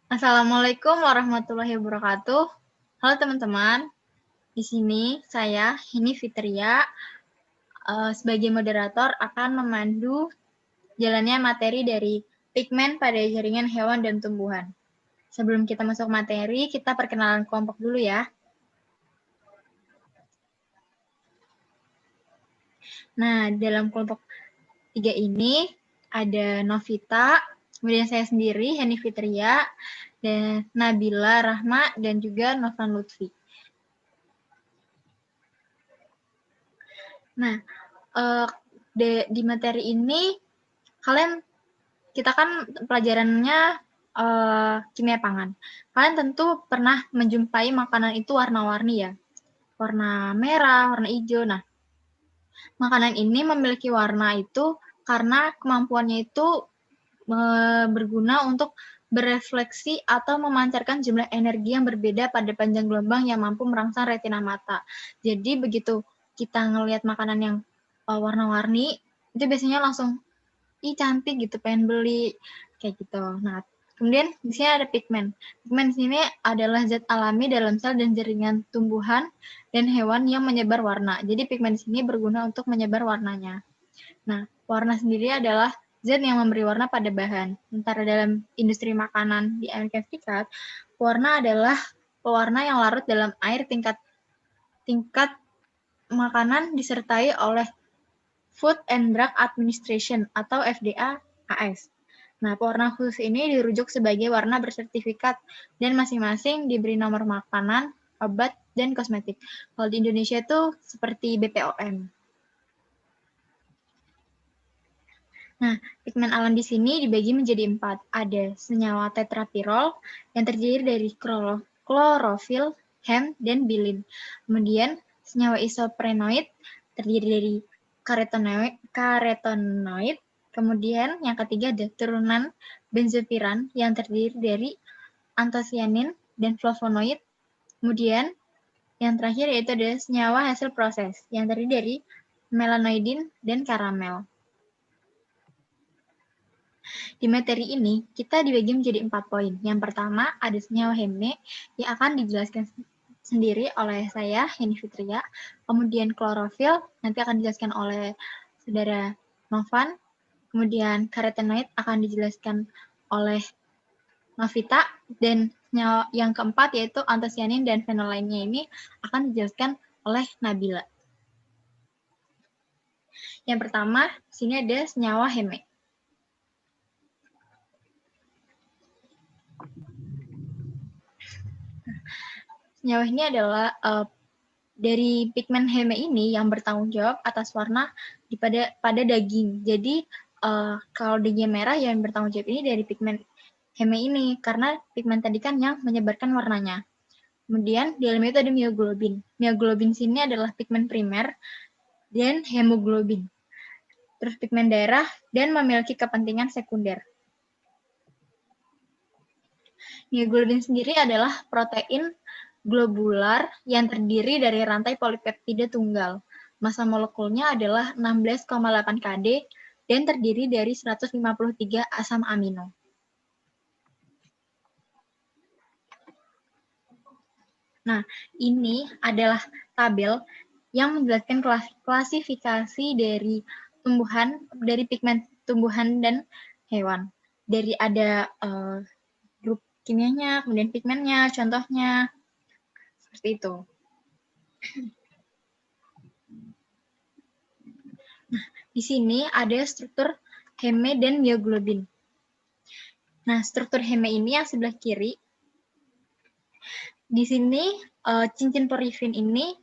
Assalamualaikum warahmatullahi wabarakatuh. Halo teman-teman, di sini saya Hini Fitria sebagai moderator akan memandu jalannya materi dari pigmen pada jaringan hewan dan tumbuhan. Sebelum kita masuk materi, kita perkenalan kelompok dulu ya. Nah, dalam kelompok 3 ini ada Novita, kemudian saya sendiri, Heni Fitria, dan Nabila Rahma, dan juga Novan Lutfi. Nah, di materi ini, kita kan pelajarannya kimia pangan. Kalian tentu pernah menjumpai makanan itu warna-warni ya. Warna merah, warna hijau. Nah, makanan ini memiliki warna itu karena kemampuannya itu berguna untuk berefleksi atau memancarkan jumlah energi yang berbeda pada panjang gelombang yang mampu merangsang retina mata. Jadi begitu kita ngelihat makanan yang warna-warni, itu biasanya langsung, ih cantik gitu, pengen beli, kayak gitu. Nah, kemudian di sini ada pigmen. Pigmen di sini adalah zat alami dalam sel dan jaringan tumbuhan dan hewan yang menyebar warna. Jadi pigmen di sini berguna untuk menyebar warnanya. Nah, warna sendiri adalah zat yang memberi warna pada bahan. Sementara dalam industri makanan di Amerika Serikat, warna adalah pewarna yang larut dalam air tingkat makanan disertai oleh Food and Drug Administration atau FDA AS. Nah, pewarna khusus ini dirujuk sebagai warna bersertifikat dan masing-masing diberi nomor makanan, obat, dan kosmetik. Kalau di Indonesia itu seperti BPOM. Nah, pigmen alam di sini dibagi menjadi 4. Ada senyawa tetrapirol yang terdiri dari klorofil, hem, dan bilin. Kemudian senyawa isoprenoid terdiri dari karotenoid. Kemudian yang ketiga ada turunan benzopiran yang terdiri dari antosianin dan flavonoid. Kemudian yang terakhir yaitu ada senyawa hasil proses yang terdiri dari melanoidin dan karamel. Di materi ini, kita dibagi menjadi 4 poin. Yang pertama, ada senyawa heme yang akan dijelaskan sendiri oleh saya, Heni Fitria. Kemudian klorofil, nanti akan dijelaskan oleh saudara Novan. Kemudian karotenoid akan dijelaskan oleh Novita. Dan senyawa yang keempat, yaitu antosianin dan fenolainnya ini akan dijelaskan oleh Nabila. Yang pertama, sini ada senyawa heme. Senyawa ini adalah dari pigmen heme ini yang bertanggung jawab atas warna pada daging. Jadi kalau daging merah yang bertanggung jawab ini dari pigmen heme ini, karena pigmen tadi kan yang menyebarkan warnanya. Kemudian di dalamnya itu ada mioglobin. Mioglobin sini adalah pigmen primer dan hemoglobin. Terus pigmen daerah dan memiliki kepentingan sekunder. Mioglobin sendiri adalah protein globular yang terdiri dari rantai polipeptida tunggal. Massa molekulnya adalah 16,8 kD dan terdiri dari 153 asam amino. Nah, ini adalah tabel yang menjelaskan klasifikasi dari pigmen tumbuhan dan hewan. Dari ada grup kimianya, kemudian pigmennya, contohnya, seperti itu. Nah, di sini ada struktur heme dan mioglobin. Nah, struktur heme ini yang sebelah kiri. Di sini cincin porifin ini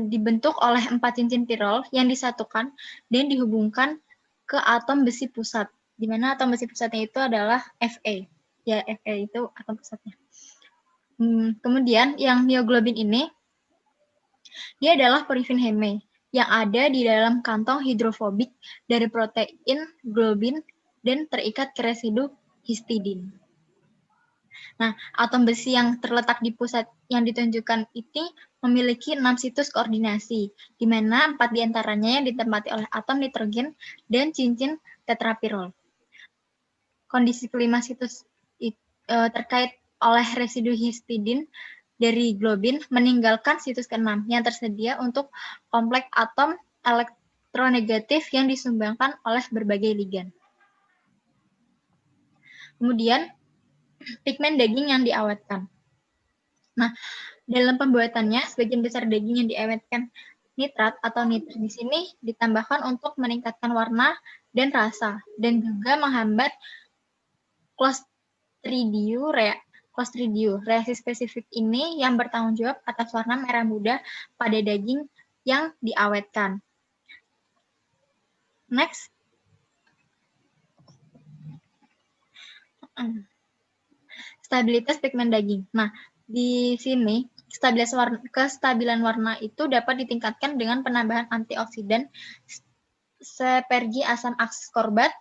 dibentuk oleh 4 cincin pirol yang disatukan dan dihubungkan ke atom besi pusat, di mana atom besi pusatnya itu adalah Fe. Ya, Fe itu atom pusatnya. Kemudian yang mioglobin ini, dia adalah porifin heme yang ada di dalam kantong hidrofobik dari protein globin dan terikat ke residu histidin. Nah, atom besi yang terletak di pusat yang ditunjukkan ini memiliki 6 situs koordinasi, di mana 4 diantaranya yang ditempati oleh atom nitrogen dan cincin tetrapirol. Kondisi kelima situs terkait oleh residu histidin dari globin meninggalkan situs ke-6 yang tersedia untuk kompleks atom elektronegatif yang disumbangkan oleh berbagai ligan. Kemudian, pigmen daging yang diawetkan. Nah, dalam pembuatannya, sebagian besar daging yang diawetkan nitrat atau nitrit di sini ditambahkan untuk meningkatkan warna dan rasa, dan juga menghambat Clostridium. Reaksi spesifik ini yang bertanggung jawab atas warna merah muda pada daging yang diawetkan. Next. Stabilitas pigmen daging. Nah, di sini kestabilan warna itu dapat ditingkatkan dengan penambahan antioksidan seperti asam ascorbat,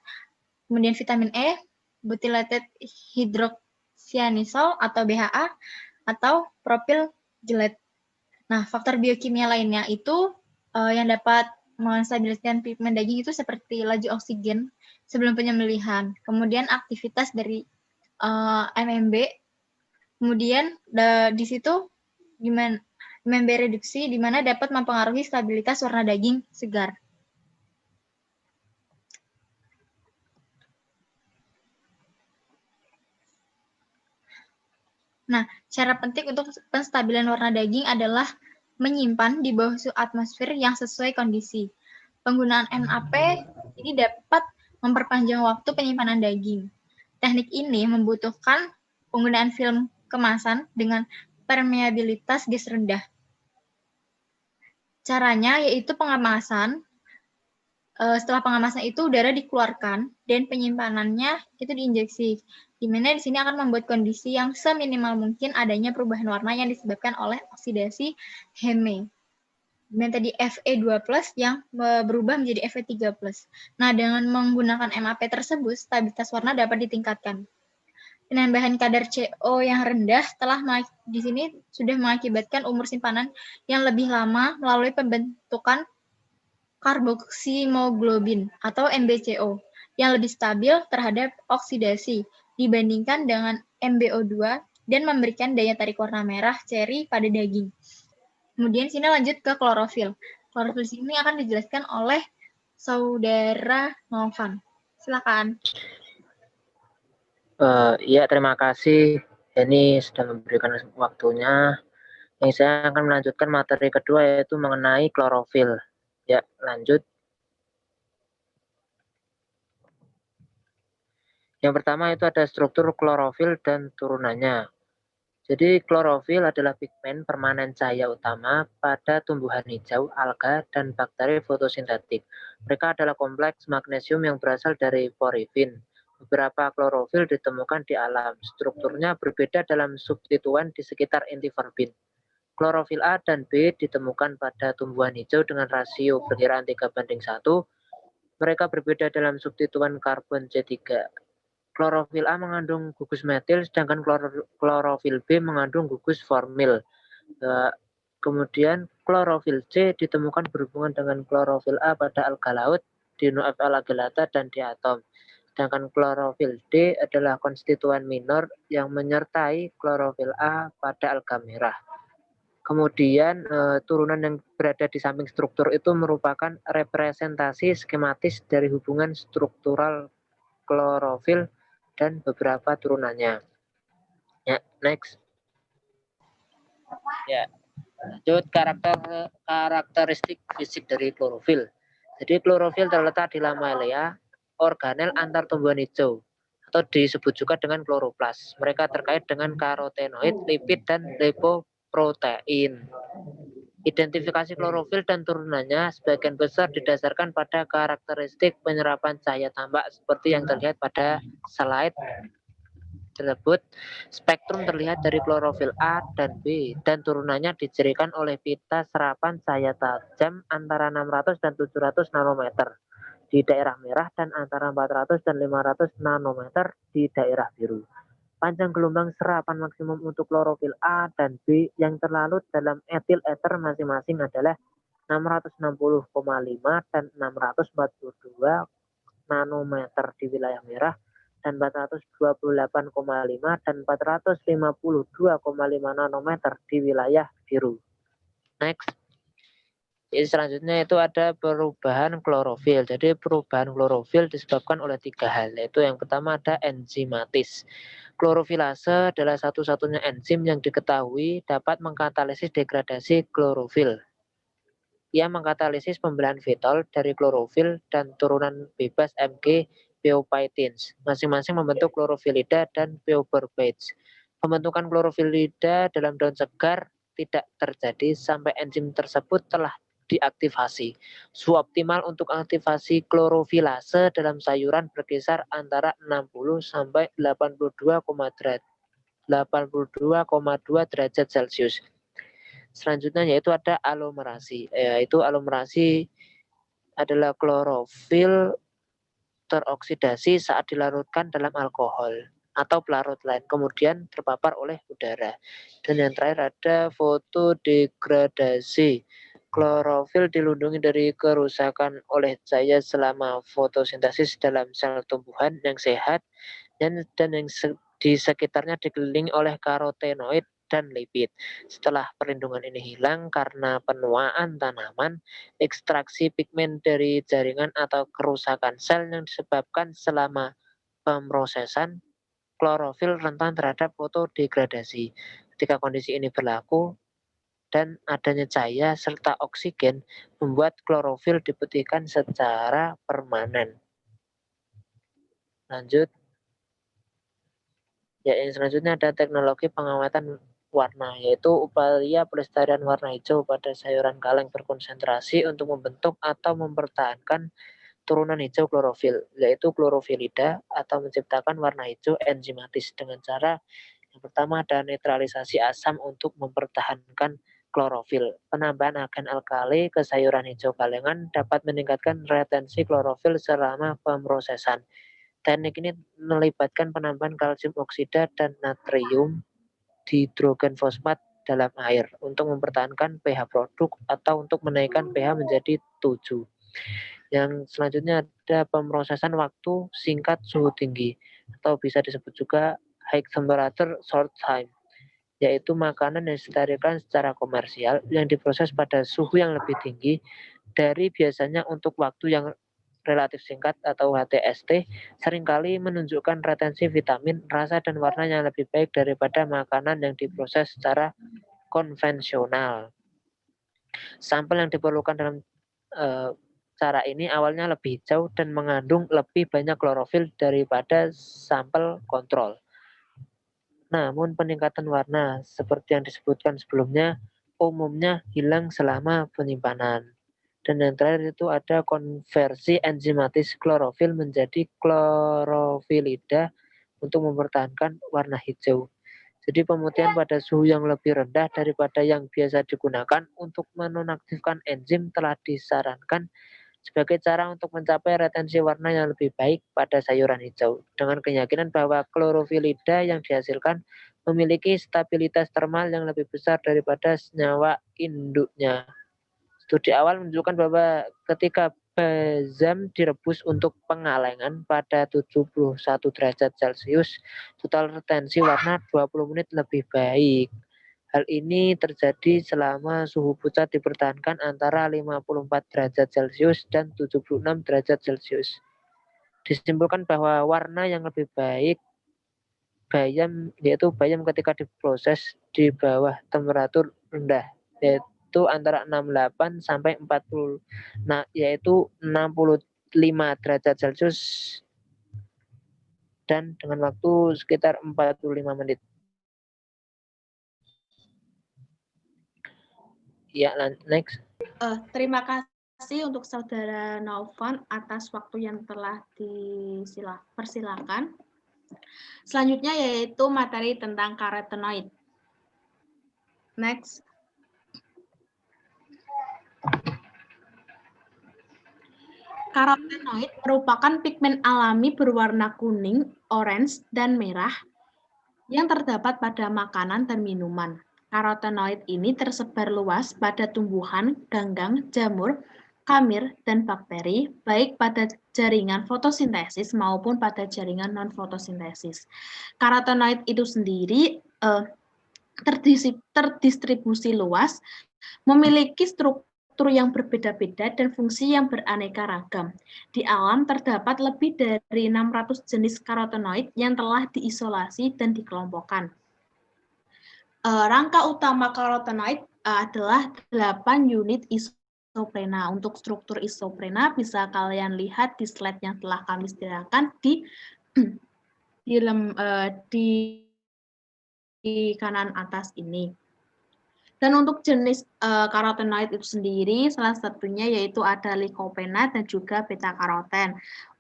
kemudian vitamin E, butylated hydroxyanisole atau BHA, atau propyl glycol. Nah, faktor biokimia lainnya itu yang dapat menstabiliskan pigmen daging itu seperti laju oksigen sebelum penyembelihan, kemudian aktivitas dari MMB, kemudian di situ MMB reduksi di mana dapat mempengaruhi stabilitas warna daging segar. Nah, cara penting untuk penstabilan warna daging adalah menyimpan di bawah suhu atmosfer yang sesuai kondisi. Penggunaan MAP ini dapat memperpanjang waktu penyimpanan daging. Teknik ini membutuhkan penggunaan film kemasan dengan permeabilitas gas rendah. Caranya yaitu pengemasan. Setelah pengemasan itu udara dikeluarkan dan penyimpanannya itu diinjeksi. Di mana di sini akan membuat kondisi yang seminimal mungkin adanya perubahan warna yang disebabkan oleh oksidasi Heme. Dan tadi Fe2+ yang berubah menjadi Fe3+. Nah, dengan menggunakan MAP tersebut, stabilitas warna dapat ditingkatkan. Penambahan kadar CO yang rendah di sini sudah mengakibatkan umur simpanan yang lebih lama melalui pembentukan karboksimoglobin atau MbCO yang lebih stabil terhadap oksidasi dibandingkan dengan MbO2 dan memberikan daya tarik warna merah ceri pada daging. Kemudian sini lanjut ke klorofil. Klorofil sini akan dijelaskan oleh Saudara Novan. Silakan. Ya, terima kasih. Ini sudah memberikan waktunya. Yang saya akan melanjutkan materi kedua yaitu mengenai klorofil. Ya, lanjut. Yang pertama itu ada struktur klorofil dan turunannya. Jadi klorofil adalah pigmen permanen cahaya utama pada tumbuhan hijau, alga, dan bakteri fotosintetik. Mereka adalah kompleks magnesium yang berasal dari porifin. Beberapa klorofil ditemukan di alam. Strukturnya berbeda dalam substituen di sekitar inti verbin. Klorofil A dan B ditemukan pada tumbuhan hijau dengan rasio perkiraan 3:1. Mereka berbeda dalam substituen karbon C3. Klorofil A mengandung gugus metil, sedangkan klorofil B mengandung gugus formil. Kemudian klorofil C ditemukan berhubungan dengan klorofil A pada alga laut, Dinofl agelata, dan di atom. Sedangkan klorofil D adalah konstituen minor yang menyertai klorofil A pada alga merah. Kemudian turunan yang berada di samping struktur itu merupakan representasi skematis dari hubungan struktural klorofil dan beberapa turunannya. Ya, next. Ya, lanjut karakteristik fisik dari klorofil. Jadi klorofil terletak di lamelia organel antar tumbuhan hijau atau disebut juga dengan kloroplas. Mereka terkait dengan karotenoid, lipid, dan lipoprotein. Identifikasi klorofil dan turunannya sebagian besar didasarkan pada karakteristik penyerapan cahaya tambak seperti yang terlihat pada slide tersebut. Spektrum terlihat dari klorofil A dan B dan turunannya dicirikan oleh pita serapan cahaya tajam antara 600 dan 700 nanometer di daerah merah dan antara 400 dan 500 nanometer di daerah biru. Panjang gelombang serapan maksimum untuk klorofil A dan B yang terlarut dalam etil ether masing-masing adalah 660,5 dan 642 nanometer di wilayah merah dan 428,5 dan 452,5 nanometer di wilayah biru. Next. Jadi selanjutnya itu ada perubahan klorofil. Jadi perubahan klorofil disebabkan oleh 3 hal, yaitu yang pertama ada enzimatis. Klorofilase adalah satu-satunya enzim yang diketahui dapat mengkatalisis degradasi klorofil. Ia mengkatalisis pembelahan fetol dari klorofil dan turunan bebas Mg pheophitins, masing-masing membentuk klorofilida dan pheobarbites. Pembentukan klorofilida dalam daun segar tidak terjadi sampai enzim tersebut telah diaktifasi. Suhu optimal untuk aktivasi klorofilase dalam sayuran berkisar antara 60 sampai 82,2 derajat Celcius. Selanjutnya yaitu ada aglomerasi. Yaitu aglomerasi adalah klorofil teroksidasi saat dilarutkan dalam alkohol atau pelarut lain, kemudian terpapar oleh udara. Dan yang terakhir ada fotodegradasi. Klorofil dilindungi dari kerusakan oleh cahaya selama fotosintesis dalam sel tumbuhan yang sehat dan yang di sekitarnya dikelilingi oleh karotenoid dan lipid. Setelah perlindungan ini hilang karena penuaan tanaman, ekstraksi pigmen dari jaringan atau kerusakan sel yang disebabkan selama pemrosesan, klorofil rentan terhadap fotodegradasi. Ketika kondisi ini berlaku, dan adanya cahaya serta oksigen membuat klorofil diputihkan secara permanen. Lanjut. Ya, yang selanjutnya ada teknologi pengawatan warna, yaitu upaya pelestarian warna hijau pada sayuran kaleng berkonsentrasi untuk membentuk atau mempertahankan turunan hijau klorofil, yaitu klorofilida, atau menciptakan warna hijau enzimatis dengan cara yang pertama ada netralisasi asam untuk mempertahankan klorofil. Penambahan agen alkali ke sayuran hijau kalengan dapat meningkatkan retensi klorofil selama pemrosesan. Teknik ini melibatkan penambahan kalsium oksida dan natrium dihidrogen fosfat dalam air untuk mempertahankan pH produk atau untuk menaikkan pH menjadi 7. Yang selanjutnya ada pemrosesan waktu singkat suhu tinggi atau bisa disebut juga high temperature short time, yaitu makanan yang disterilkan secara komersial yang diproses pada suhu yang lebih tinggi dari biasanya untuk waktu yang relatif singkat atau HTST, seringkali menunjukkan retensi vitamin, rasa, dan warna yang lebih baik daripada makanan yang diproses secara konvensional. Sampel yang diperlukan dalam cara ini awalnya lebih hijau dan mengandung lebih banyak klorofil daripada sampel kontrol. Namun peningkatan warna seperti yang disebutkan sebelumnya umumnya hilang selama penyimpanan. Dan yang terakhir itu ada konversi enzimatis klorofil menjadi klorofilida untuk mempertahankan warna hijau. Jadi pemutihan pada suhu yang lebih rendah daripada yang biasa digunakan untuk menonaktifkan enzim telah disarankan sebagai cara untuk mencapai retensi warna yang lebih baik pada sayuran hijau, dengan keyakinan bahwa klorofilida yang dihasilkan memiliki stabilitas termal yang lebih besar daripada senyawa induknya. Studi awal menunjukkan bahwa ketika balsam direbus untuk pengalengan pada 71 derajat Celcius, total retensi warna 20 menit lebih baik. Hal ini terjadi selama suhu pucat dipertahankan antara 54 derajat Celcius dan 76 derajat Celcius. Disimpulkan bahwa warna yang lebih baik yaitu bayam ketika diproses di bawah temperatur rendah, yaitu antara 68 sampai 40, yaitu 65 derajat Celcius dan dengan waktu sekitar 45 menit. Ya, next. Terima kasih untuk Saudara Naufan atas waktu yang telah dipersilakan. Selanjutnya yaitu materi tentang karotenoid. Next. Karotenoid merupakan pigmen alami berwarna kuning, orange, dan merah yang terdapat pada makanan dan minuman. Karotenoid ini tersebar luas pada tumbuhan, ganggang, jamur, kamir, dan bakteri, baik pada jaringan fotosintesis maupun pada jaringan non-fotosintesis. Karotenoid itu sendiri terdistribusi luas, memiliki struktur yang berbeda-beda dan fungsi yang beraneka ragam. Di alam terdapat lebih dari 600 jenis karotenoid yang telah diisolasi dan dikelompokkan. Rangka utama karotenoid adalah 8 unit isoprena. Untuk struktur isoprena bisa kalian lihat di slide yang telah kami sediakan di kanan atas ini. Dan untuk jenis karotenoid itu sendiri, salah satunya yaitu ada lycopena dan juga beta karoten.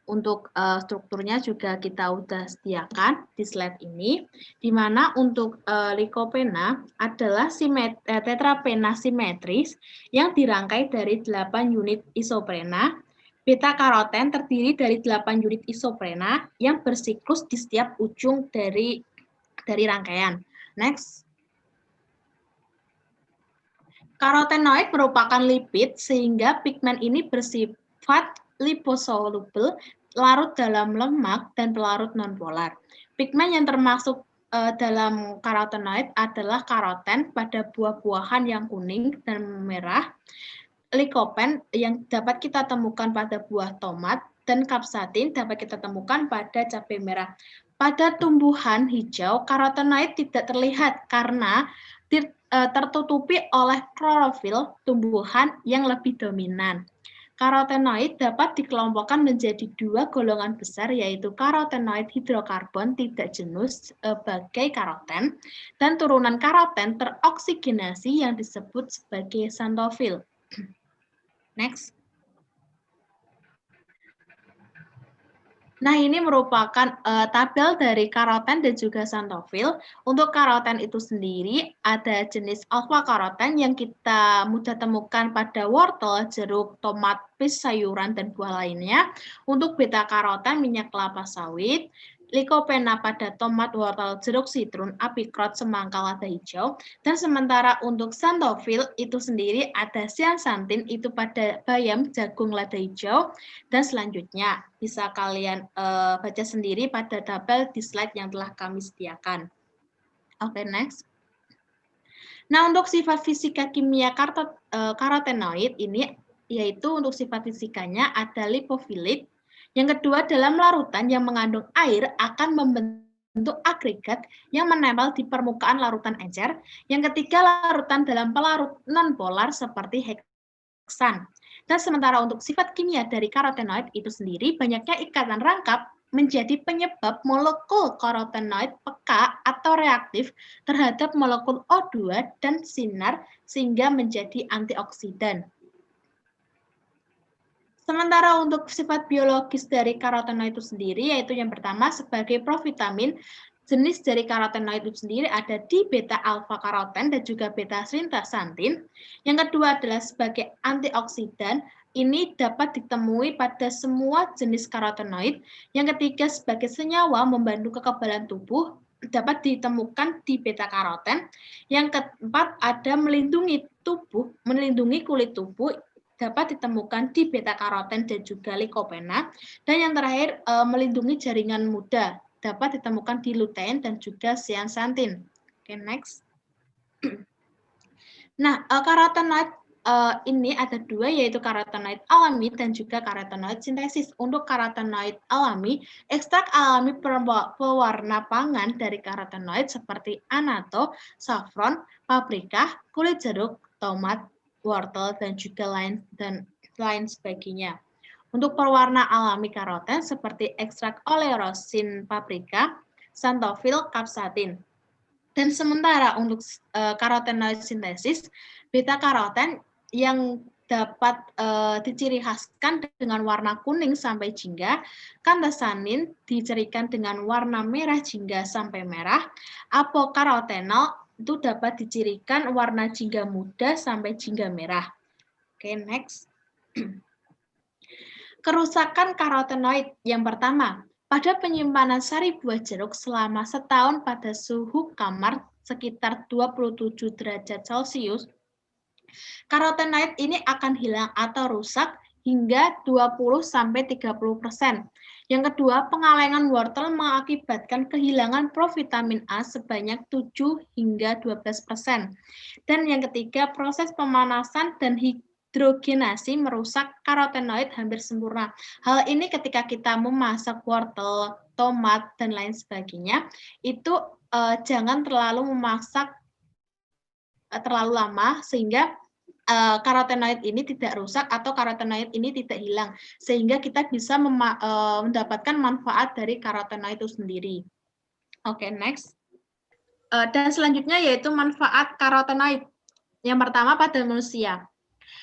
Untuk strukturnya juga kita udah sediakan di slide ini, di mana untuk lycopena adalah tetrapena simetris yang dirangkai dari 8 unit isoprena. Beta karoten terdiri dari 8 unit isoprena yang bersiklus di setiap ujung dari rangkaian. Next. Karotenoid merupakan lipid sehingga pigmen ini bersifat liposoluble, larut dalam lemak, dan pelarut nonpolar. Pigmen yang termasuk dalam karotenoid adalah karoten pada buah-buahan yang kuning dan merah, likopen yang dapat kita temukan pada buah tomat, dan kapsatin dapat kita temukan pada cabai merah. Pada tumbuhan hijau, karotenoid tidak terlihat karena tertutupi oleh klorofil tumbuhan yang lebih dominan. Karotenoid dapat dikelompokkan menjadi 2 golongan besar, yaitu karotenoid hidrokarbon tidak jenuh sebagai karoten dan turunan karoten teroksigenasi yang disebut sebagai xanthofil. Next. Nah, ini merupakan tabel dari karoten dan juga xanthofil. Untuk karoten itu sendiri ada jenis alfa karoten yang kita mudah temukan pada wortel, jeruk, tomat, pis, sayuran, dan buah lainnya. Untuk beta karoten minyak kelapa sawit, lycopena pada tomat, wortel, jeruk, sitrun, apikrot, semangka, lada hijau. Dan sementara untuk xanthofil itu sendiri ada zeaxanthin itu pada bayam, jagung, lada hijau. Dan selanjutnya bisa kalian baca sendiri pada tabel di slide yang telah kami sediakan. Oke, next. Nah, untuk sifat fisika kimia karotenoid ini yaitu untuk sifat fisikanya ada lipofilik. Yang kedua, dalam larutan yang mengandung air akan membentuk agregat yang menempel di permukaan larutan encer. Yang ketiga, larutan dalam pelarut nonpolar seperti heksan. Dan sementara untuk sifat kimia dari karotenoid itu sendiri, banyaknya ikatan rangkap menjadi penyebab molekul karotenoid peka atau reaktif terhadap molekul O2 dan sinar sehingga menjadi antioksidan. Sementara untuk sifat biologis dari karotenoid itu sendiri, yaitu yang pertama sebagai provitamin, jenis dari karotenoid itu sendiri ada di beta alfa karoten dan juga beta zeaxanthin. Yang kedua adalah sebagai antioksidan, ini dapat ditemui pada semua jenis karotenoid. Yang ketiga sebagai senyawa membantu kekebalan tubuh, dapat ditemukan di beta karoten. Yang keempat ada melindungi kulit tubuh, dapat ditemukan di beta karoten dan juga lycopena. Dan yang terakhir melindungi jaringan muda, dapat ditemukan di lutein dan juga zeaxanthin. Oke, next. Nah, karotenoid ini ada dua, yaitu karotenoid alami dan juga karotenoid sintesis. Untuk karotenoid alami, ekstrak alami pewarna pangan dari karotenoid seperti anato, saffron, paprika, kulit jeruk, tomat, wortel, dan juga lain sebagainya. Untuk pewarna alami karoten seperti ekstrak oleosin paprika, xanthofil, kapsatin. Dan sementara untuk karotenoid sintesis, beta karoten yang dapat diciri khaskan dengan warna kuning sampai jingga, kantasanin dicirikan dengan warna merah jingga sampai merah, apokarotenol itu dapat dicirikan warna jingga muda sampai jingga merah. Oke, next. Kerusakan karotenoid yang pertama, Pada penyimpanan sari buah jeruk selama setahun pada suhu kamar sekitar 27 derajat Celcius, karotenoid ini akan hilang atau rusak hingga 20-30%. Yang kedua, pengalengan wortel mengakibatkan kehilangan provitamin A sebanyak 7 hingga 12%. Dan yang ketiga, proses pemanasan dan hidrogenasi merusak karotenoid hampir sempurna. Hal ini ketika kita memasak wortel, tomat, dan lain sebagainya, itu jangan terlalu memasak terlalu lama sehingga karotenoid ini tidak rusak atau karotenoid ini tidak hilang, sehingga kita bisa mendapatkan manfaat dari karotenoid itu sendiri. Oke, next. Dan selanjutnya yaitu manfaat karotenoid. Yang pertama pada manusia.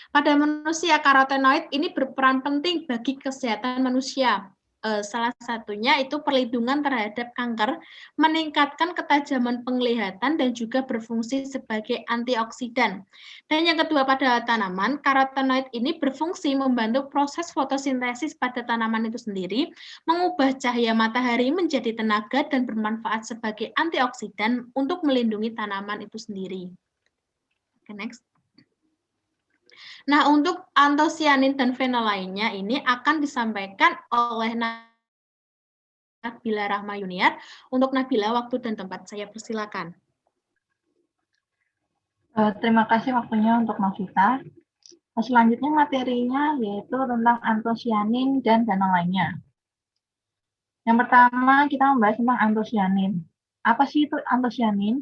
Pada manusia, karotenoid ini berperan penting bagi kesehatan manusia. Salah satunya itu perlindungan terhadap kanker, meningkatkan ketajaman penglihatan, dan juga berfungsi sebagai antioksidan. Dan yang kedua pada tanaman, karotenoid ini berfungsi membantu proses fotosintesis pada tanaman itu sendiri, mengubah cahaya matahari menjadi tenaga dan bermanfaat sebagai antioksidan untuk melindungi tanaman itu sendiri. Oke, next. Nah, untuk antosianin dan fenol lainnya ini akan disampaikan oleh Nabila Rahma Yuniar. Untuk Nabila, waktu dan tempat saya persilakan. Terima kasih waktunya untuk Novita. Selanjutnya materinya yaitu tentang antosianin dan fenol lainnya. Yang pertama kita membahas tentang antosianin. Apa sih itu antosianin?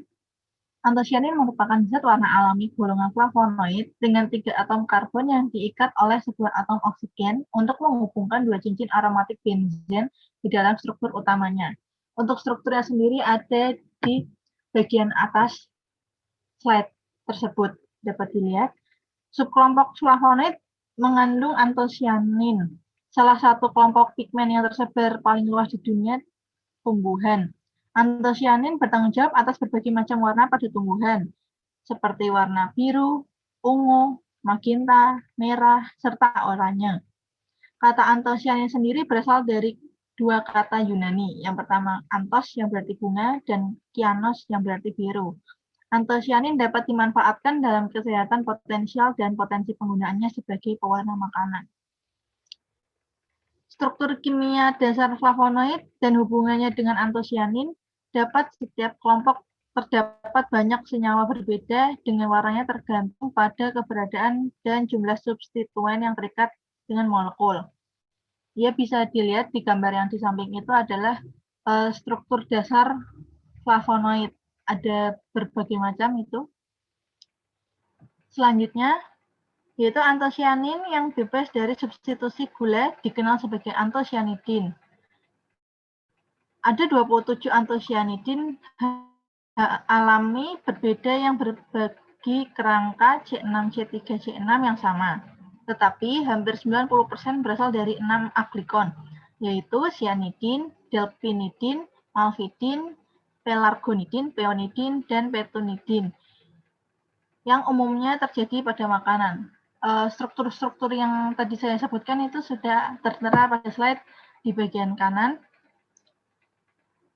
Antosianin merupakan zat warna alami golongan flavonoid dengan 3 atom karbon yang diikat oleh sebuah atom oksigen untuk menghubungkan 2 cincin aromatik benzen di dalam struktur utamanya. Untuk strukturnya sendiri ada di bagian atas slide tersebut. Dapat dilihat, subkelompok flavonoid mengandung antosianin, salah satu kelompok pigmen yang tersebar paling luas di dunia tumbuhan. Antosianin bertanggung jawab atas berbagai macam warna pada tumbuhan, seperti warna biru, ungu, magenta, merah, serta oranye. Kata antosianin sendiri berasal dari 2 kata Yunani. Yang pertama anthos yang berarti bunga dan kianos yang berarti biru. Antosianin dapat dimanfaatkan dalam kesehatan potensial dan potensi penggunaannya sebagai pewarna makanan. Struktur kimia dasar flavonoid dan hubungannya dengan antosianin dapat setiap kelompok terdapat banyak senyawa berbeda dengan warnanya tergantung pada keberadaan dan jumlah substituen yang terikat dengan molekul. Ya, bisa dilihat di gambar yang di samping itu adalah struktur dasar flavonoid. Ada berbagai macam itu. Selanjutnya, yaitu antosianin yang bebas dari substitusi gula dikenal sebagai antosianidin. Ada 27 antosianidin alami berbeda yang berbagi kerangka C6, C3, C6 yang sama. Tetapi hampir 90% berasal dari 6 aglikon, yaitu cyanidin, delphinidin, malvidin, pelargonidin, peonidin, dan petunidin, yang umumnya terjadi pada makanan. Struktur-struktur yang tadi saya sebutkan itu sudah tertera pada slide di bagian kanan.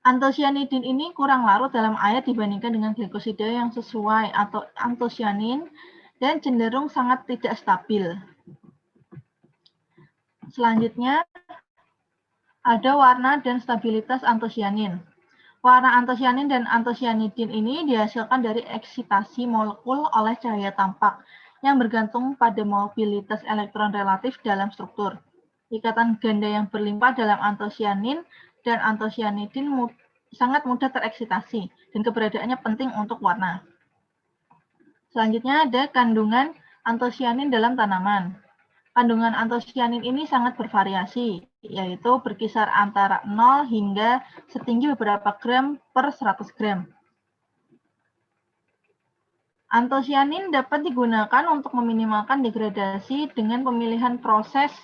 Antosianidin ini kurang larut dalam air dibandingkan dengan glikosida yang sesuai atau antosianin dan cenderung sangat tidak stabil. Selanjutnya, ada warna dan stabilitas antosianin. Warna antosianin dan antosianidin ini dihasilkan dari eksitasi molekul oleh cahaya tampak yang bergantung pada mobilitas elektron relatif dalam struktur. Ikatan ganda yang berlimpah dalam antosianin dan antosianidin sangat mudah tereksitasi dan keberadaannya penting untuk warna. Selanjutnya ada kandungan antosianin dalam tanaman. Kandungan antosianin ini sangat bervariasi, yaitu berkisar antara 0 hingga setinggi beberapa gram per 100 gram. Antosianin dapat digunakan untuk meminimalkan degradasi dengan pemilihan proses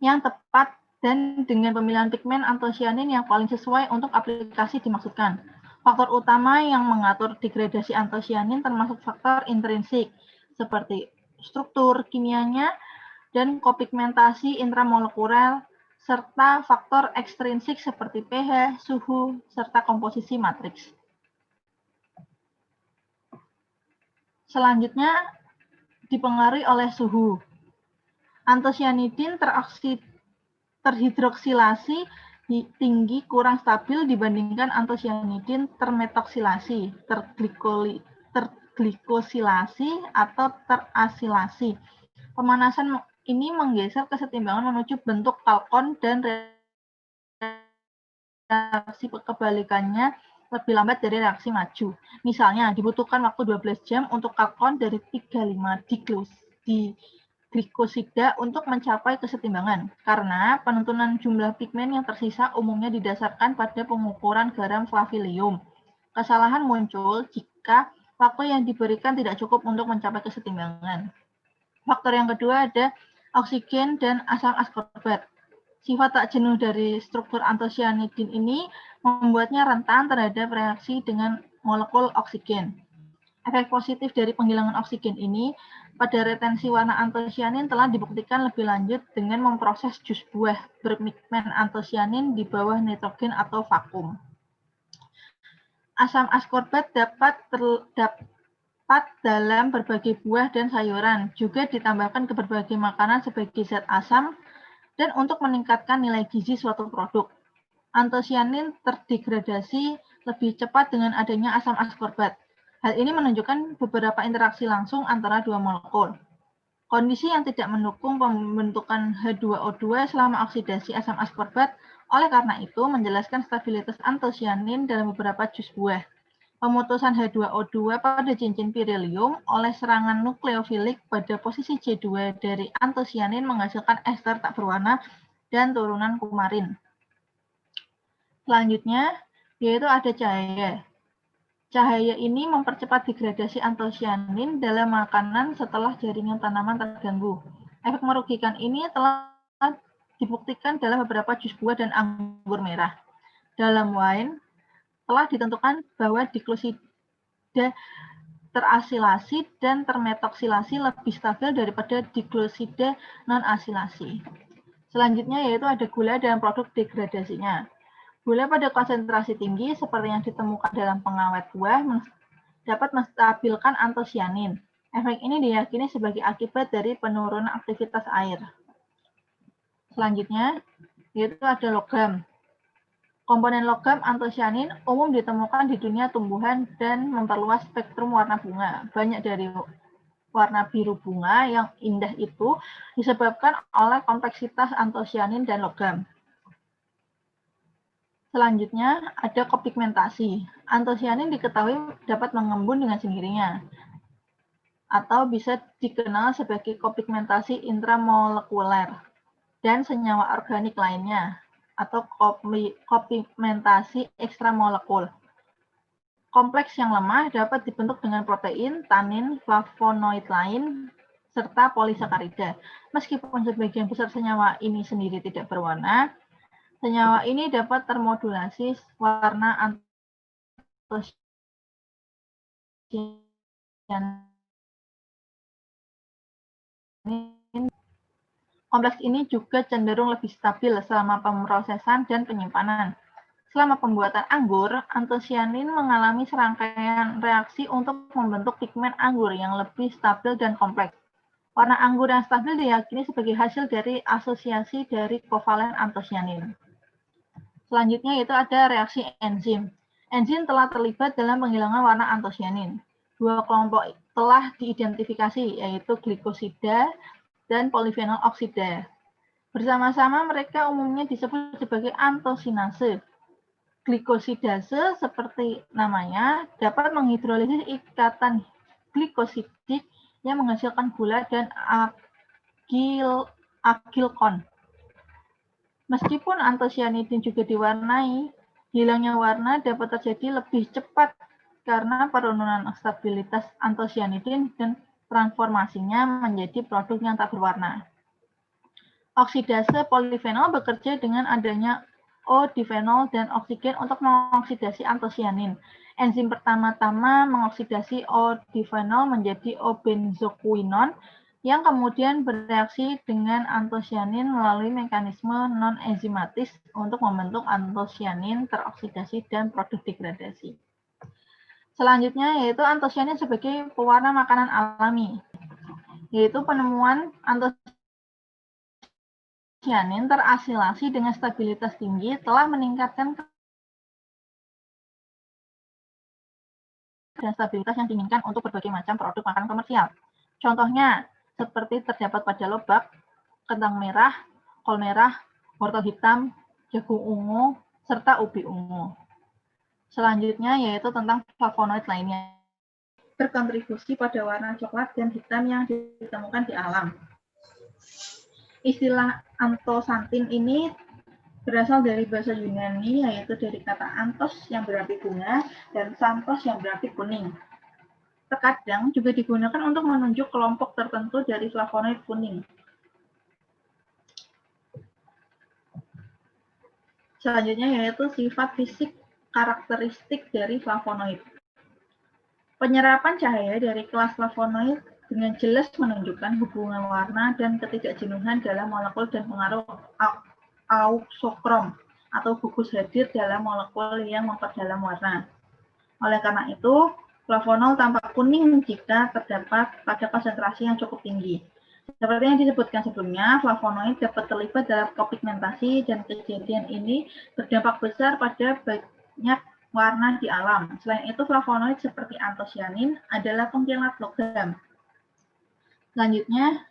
yang tepat dan dengan pemilihan pigmen antosianin yang paling sesuai untuk aplikasi dimaksudkan. Faktor utama yang mengatur degradasi antosianin termasuk faktor intrinsik, seperti struktur kimianya dan kopigmentasi intramolekuler serta faktor ekstrinsik seperti pH, suhu, serta komposisi matriks. Selanjutnya dipengaruhi oleh suhu. Antosianidin terhidroksilasi tinggi kurang stabil dibandingkan antosianidin termetoksilasi, terglikosilasi, atau terasilasi. Pemanasan ini menggeser kesetimbangan menuju bentuk kalkon dan reaksi kebalikannya lebih lambat dari reaksi maju. Misalnya, dibutuhkan waktu 12 jam untuk kalkon dari 35 diglikosida untuk mencapai kesetimbangan, karena penentuan jumlah pigmen yang tersisa umumnya didasarkan pada pengukuran garam flavilium. Kesalahan muncul jika waktu yang diberikan tidak cukup untuk mencapai kesetimbangan. Faktor yang kedua ada oksigen dan asam askorbat. Sifat tak jenuh dari struktur antosianidin ini membuatnya rentan terhadap reaksi dengan molekul oksigen. Efek positif dari penghilangan oksigen ini pada retensi warna antosianin telah dibuktikan lebih lanjut dengan memproses jus buah berpigmen antosianin di bawah nitrogen atau vakum. Asam askorbat dapat dalam berbagai buah dan sayuran, juga ditambahkan ke berbagai makanan sebagai zat asam dan untuk meningkatkan nilai gizi suatu produk. Antosianin terdegradasi lebih cepat dengan adanya asam askorbat. Hal ini menunjukkan beberapa interaksi langsung antara dua molekul. Kondisi yang tidak mendukung pembentukan H2O2 selama oksidasi asam askorbat, oleh karena itu menjelaskan stabilitas antosianin dalam beberapa jus buah. Pemutusan H2O2 pada cincin berilium oleh serangan nukleofilik pada posisi C2 dari antosianin menghasilkan ester tak berwarna dan turunan kumarin. Selanjutnya, yaitu ada cahaya. Cahaya ini mempercepat degradasi antosianin dalam makanan setelah jaringan tanaman terganggu. Efek merugikan ini telah dibuktikan dalam beberapa jus buah dan anggur merah. Dalam wine, telah ditentukan bahwa diglosida terasilasi dan termetoksilasi lebih stabil daripada diglosida non-asilasi. Selanjutnya yaitu ada gula dan produk degradasinya. Gula pada konsentrasi tinggi seperti yang ditemukan dalam pengawet buah dapat menstabilkan antosianin. Efek ini diyakini sebagai akibat dari penurunan aktivitas air. Selanjutnya yaitu ada logam. Komponen logam antosianin umum ditemukan di dunia tumbuhan dan memperluas spektrum warna bunga. Banyak dari warna biru bunga yang indah itu disebabkan oleh kompleksitas antosianin dan logam. Selanjutnya ada kopigmentasi. Antosianin diketahui dapat mengembun dengan sendirinya atau bisa dikenal sebagai kopigmentasi intramolekuler dan senyawa organik lainnya, atau kopigmentasi ekstramolekul. Kompleks yang lemah dapat dibentuk dengan protein, tanin, flavonoid lain, serta polisakarida. Meskipun sebagian besar senyawa ini sendiri tidak berwarna, senyawa ini dapat termodulasi warna antosianin. Kompleks ini juga cenderung lebih stabil selama pemrosesan dan penyimpanan. Selama pembuatan anggur, antosianin mengalami serangkaian reaksi untuk membentuk pigmen anggur yang lebih stabil dan kompleks. Warna anggur yang stabil diyakini sebagai hasil dari asosiasi dari kovalen antosianin. Selanjutnya yaitu ada reaksi enzim. Enzim telah terlibat dalam penghilangan warna antosianin. Dua kelompok telah diidentifikasi, yaitu glikosida dan polifenol oksida. Bersama-sama mereka umumnya disebut sebagai antosinase. Glikosidase seperti namanya dapat menghidrolisis ikatan glikosidik yang menghasilkan gula dan akilkon. Meskipun antosianidin juga diwarnai, hilangnya warna dapat terjadi lebih cepat karena penurunan stabilitas antosianidin dan transformasinya menjadi produk yang tak berwarna. Oksidase polifenol bekerja dengan adanya O-difenol dan oksigen untuk mengoksidasi antosianin. Enzim pertama-tama mengoksidasi O-difenol menjadi O-benzoquinone yang kemudian bereaksi dengan antosianin melalui mekanisme non-enzimatis untuk membentuk antosianin teroksidasi dan produk degradasi. Selanjutnya yaitu antosianin sebagai pewarna makanan alami, yaitu penemuan antosianin terasilasi dengan stabilitas tinggi telah meningkatkan dan stabilitas yang diinginkan untuk berbagai macam produk makanan komersial. Contohnya, seperti terdapat pada lobak, kentang merah, kol merah, wortel hitam, jagung ungu, serta ubi ungu. Selanjutnya yaitu tentang flavonoid lainnya. Berkontribusi pada warna coklat dan hitam yang ditemukan di alam. Istilah antosantin ini berasal dari bahasa Yunani, yaitu dari kata antos yang berarti bunga dan santos yang berarti kuning. Terkadang juga digunakan untuk menunjuk kelompok tertentu dari flavonoid kuning. Selanjutnya yaitu sifat fisik karakteristik dari flavonoid. Penyerapan cahaya dari kelas flavonoid dengan jelas menunjukkan hubungan warna dan ketidakjenuhan dalam molekul dan pengaruh auxokrom atau gugus hadir dalam molekul yang memperdalam warna. Oleh karena itu, flavonol tampak kuning jika terdapat pada konsentrasi yang cukup tinggi. Seperti yang disebutkan sebelumnya, flavonoid dapat terlibat dalam kopigmentasi dan kejadian ini berdampak besar pada banyak warna di alam. Selain itu, flavonoid seperti antosianin adalah pengkhianat logam. Selanjutnya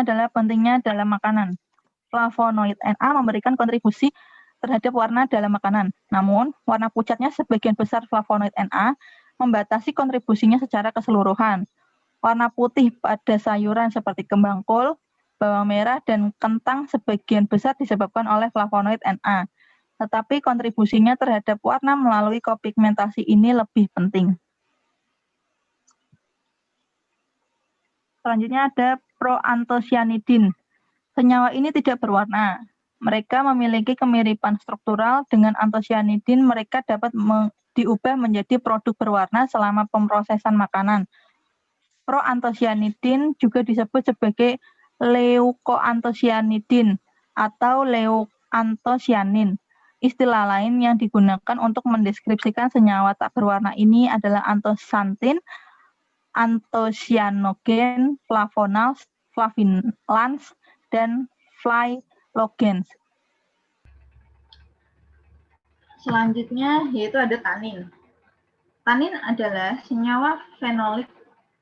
adalah pentingnya dalam makanan. Flavonoid Na memberikan kontribusi terhadap warna dalam makanan. Namun, warna pucatnya sebagian besar flavonoid Na membatasi kontribusinya secara keseluruhan. Warna putih pada sayuran seperti kembang kol, bawang merah, dan kentang sebagian besar disebabkan oleh flavonoid Na. Tetapi kontribusinya terhadap warna melalui kopigmentasi ini lebih penting. Selanjutnya ada proantosianidin. Senyawa ini tidak berwarna. Mereka memiliki kemiripan struktural dengan antosianidin. Mereka dapat diubah menjadi produk berwarna selama pemrosesan makanan. Proantosianidin juga disebut sebagai leukoantosianidin atau leuantosianin. Istilah lain yang digunakan untuk mendeskripsikan senyawa tak berwarna ini adalah antosantin, antosianogen, flavonals, flavinolans, dan phyllogens. Selanjutnya yaitu ada tanin. Tanin adalah senyawa fenolik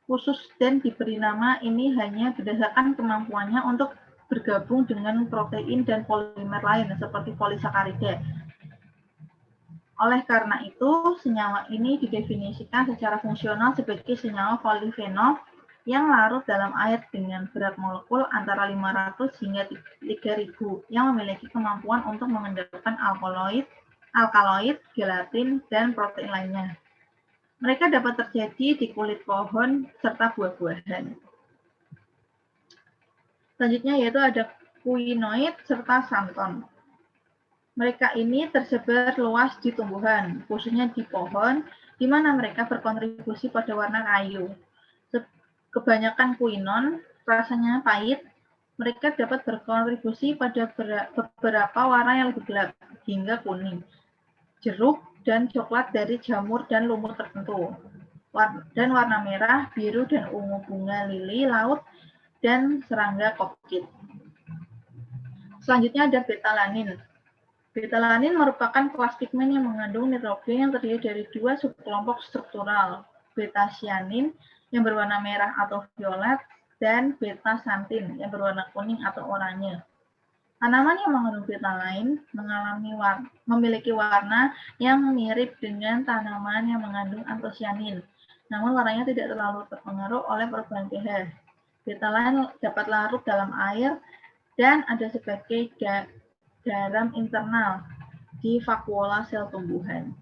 khusus dan diberi nama ini hanya berdasarkan kemampuannya untuk bergabung dengan protein dan polimer lain seperti polisakarida. Oleh karena itu, senyawa ini didefinisikan secara fungsional sebagai senyawa polifenol yang larut dalam air dengan berat molekul antara 500 hingga 3000 yang memiliki kemampuan untuk mengendalikan alkaloid, gelatin, dan protein lainnya. Mereka dapat terjadi di kulit pohon serta buah-buahan. Selanjutnya yaitu ada quinoid serta xanthan. Mereka ini tersebar luas di tumbuhan, khususnya di pohon, di mana mereka berkontribusi pada warna kayu. Kebanyakan quinon rasanya pahit, mereka dapat berkontribusi pada beberapa warna yang lebih gelap, hingga kuning, jeruk, dan coklat dari jamur dan lumut tertentu. Dan warna merah, biru, dan ungu bunga lili laut, dan serangga kokit. Selanjutnya ada betalanin. Betalanin merupakan kelas pigmen yang mengandung nitrogen yang terdiri dari dua subkelompok struktural, beta-cyanin yang berwarna merah atau violet, dan beta-xanthin yang berwarna kuning atau oranye. Tanaman yang mengandung betalain memiliki warna yang mirip dengan tanaman yang mengandung antosianin, namun warnanya tidak terlalu terpengaruh oleh perubahan pH. Betalain dapat larut dalam air dan ada sebagai garam internal di vakuola sel tumbuhan.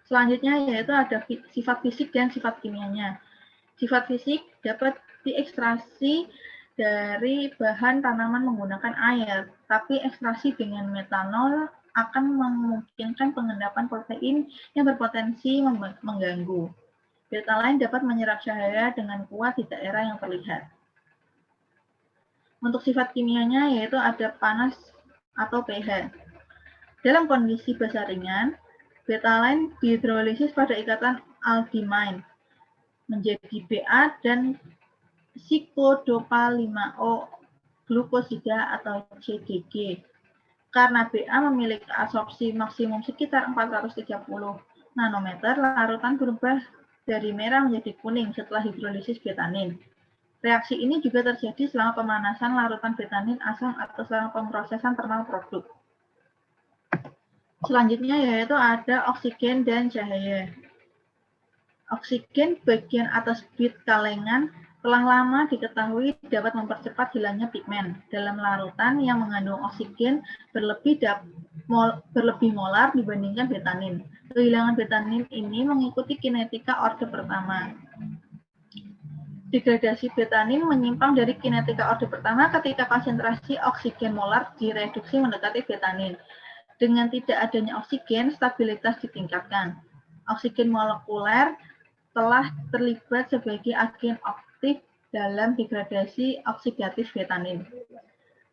Selanjutnya yaitu ada sifat fisik dan sifat kimianya. Sifat fisik dapat diekstraksi dari bahan tanaman menggunakan air, tapi ekstraksi dengan metanol akan memungkinkan pengendapan protein yang berpotensi mengganggu. Betalain dapat menyerap cahaya dengan kuat di daerah yang terlihat. Untuk sifat kimianya yaitu ada panas atau pH. Dalam kondisi basa ringan, betalain dihidrolisis pada ikatan aldimine menjadi Ba dan psikodopa-5O glukosida atau CDG. Karena Ba memiliki absorpsi maksimum sekitar 430 nanometer, larutan berubah dari merah menjadi kuning setelah hidrolisis betanin. Reaksi ini juga terjadi selama pemanasan larutan betanin asam atau selama pemrosesan termal produk. Selanjutnya yaitu ada oksigen dan cahaya. Oksigen bagian atas bit kalengan telah lama diketahui dapat mempercepat hilangnya pigmen dalam larutan yang mengandung oksigen berlebih molar dibandingkan betanin. Kehilangan betanin ini mengikuti kinetika orde pertama. Degradasi betanin menyimpang dari kinetika orde pertama ketika konsentrasi oksigen molar direduksi mendekati betanin. Dengan tidak adanya oksigen, stabilitas ditingkatkan. Oksigen molekuler telah terlibat sebagai agen aktif dalam degradasi oksidatif betanin.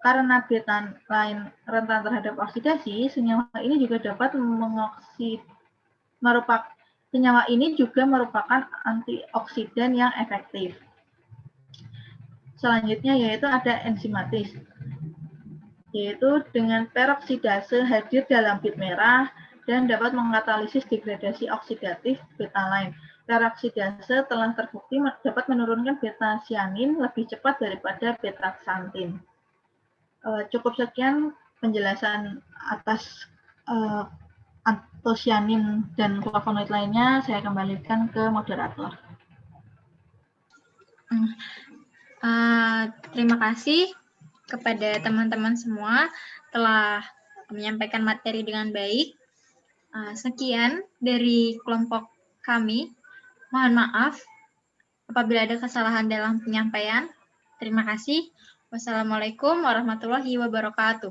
Karena betalain rentan terhadap oksidasi, senyawa ini juga dapat senyawa ini juga merupakan antioksidan yang efektif. Selanjutnya yaitu ada enzimatis, yaitu dengan peroksidase hadir dalam bit merah dan dapat mengkatalisis degradasi oksidatif betalain. Peroksidase telah terbukti dapat menurunkan beta-cyanin lebih cepat daripada beta-xanthin. Cukup sekian penjelasan atas antosianin dan flavonoid lainnya. Saya kembalikan ke moderator. Terima kasih kepada teman-teman semua telah menyampaikan materi dengan baik. Sekian dari kelompok kami. Mohon maaf apabila ada kesalahan dalam penyampaian. Terima kasih. Wassalamualaikum warahmatullahi wabarakatuh.